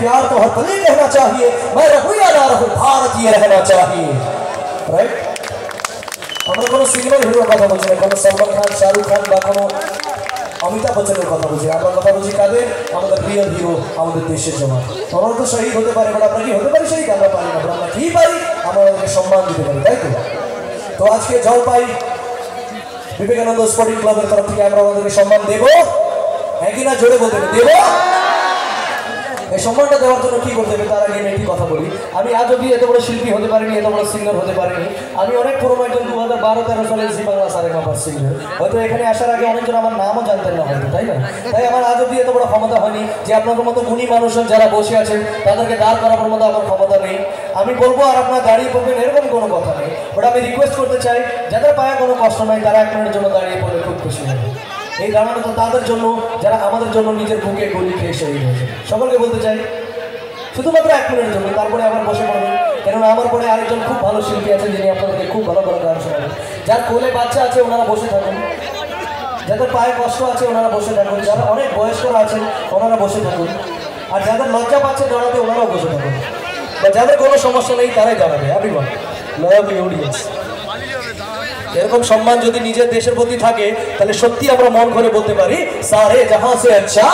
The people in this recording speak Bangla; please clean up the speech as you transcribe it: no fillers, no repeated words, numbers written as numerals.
प्यार तो हर पल रहना चाहिए, मैं रहूं या ना रहूं भारतीय रहना चाहिए। राइट? আমরা কোনো সিনেমার হিরোর কথা বলছি না, কোনো সলমান খান, শাহরুখ খান বা কোনো অমিতাভ বচ্চনের কথা বলছি। আমরা কথা বলছি কাদের? আমাদের রিয়েল হিরো, আমাদের দেশের জওয়ান। আমরা তো শহীদ হতে পারি, বাট আমরা কি হতে পারি শহীদ? আমরা পারি না। আমরা কি পারি? আমরা ওদেরকে সম্মান দিতে পারি, তাই তো? তো আজকে জলপাই বিবেকানন্দ স্পোর্টিং ক্লাবের তরফ থেকে আমরা ওদেরকে সম্মান দেবো, হ্যাঁ কি না? জোরে বলতে দেবো। এই সম্মানটা দেওয়ার জন্য কি করতে হবে তার আগে আমি একটি কথা বলি। আমি আজ অব্দি এত বড় শিল্পী হতে পারিনি, এত বড় সিঙ্গার হতে পারিনি। আমি অনেক পুরোনো একজন 2012-13 সালে জি বাংলা সারেগামা সিঙ্গার। হয়তো এখানে আসার আগে অনেকজন আমার নামও জানতেন না হয়তো, তাই না? তাই আমার আজ অব্দি এত বড় ক্ষমতা হয়নি যে আপনাদের মতো গুণী মানুষজন যারা বসে আছেন তাদেরকে দাঁড় করানোর মতো আমার ক্ষমতা নেই। আমি বলবো আর আপনারা দাঁড়িয়ে পড়বেন এরকম কোনো কথা নেই, বাট আমি রিকোয়েস্ট করতে চাই যাদের পায়ে কোনো কষ্ট নাই তারা 1 মিনিটের জন্য দাঁড়িয়ে পড়লে খুব খুশি হবে। এই দাঁড়ানো তো তাদের জন্য যারা আমাদের জন্য নিজের বুকে গলি খেয়ে শহীদ হয়েছে। সকলকে বলতে চাই শুধুমাত্র 1 মিনিটের জন্য, তারপরে আবার বসে পড়বেন। কেননা আমার পরে আরেকজন খুব ভালো শিল্পী আছেন যিনি আপনাদেরকে খুব ভালো ভালো গান শোনাবেন। যার কোলে বাচ্চা আছে ওনারা বসে থাকুন, যাদের পায়ে কষ্ট আছে ওনারা বসে থাকুন, যারা অনেক বয়স্করা আছেন ওনারা বসে থাকুন, আর যাদের লজ্জা পাচ্ছে দাঁড়াতে ওনারাও বসে থাকুন, বা যাদের কোনো সমস্যা নেই তারাই দাঁড়াবে। Everyone love you audience. এরকম সম্মান যদি নিজের দেশের প্রতি থাকে তাহলে সত্যি আমরা মন করে বলতে পারি সারে জাহাঁ সে আচ্ছা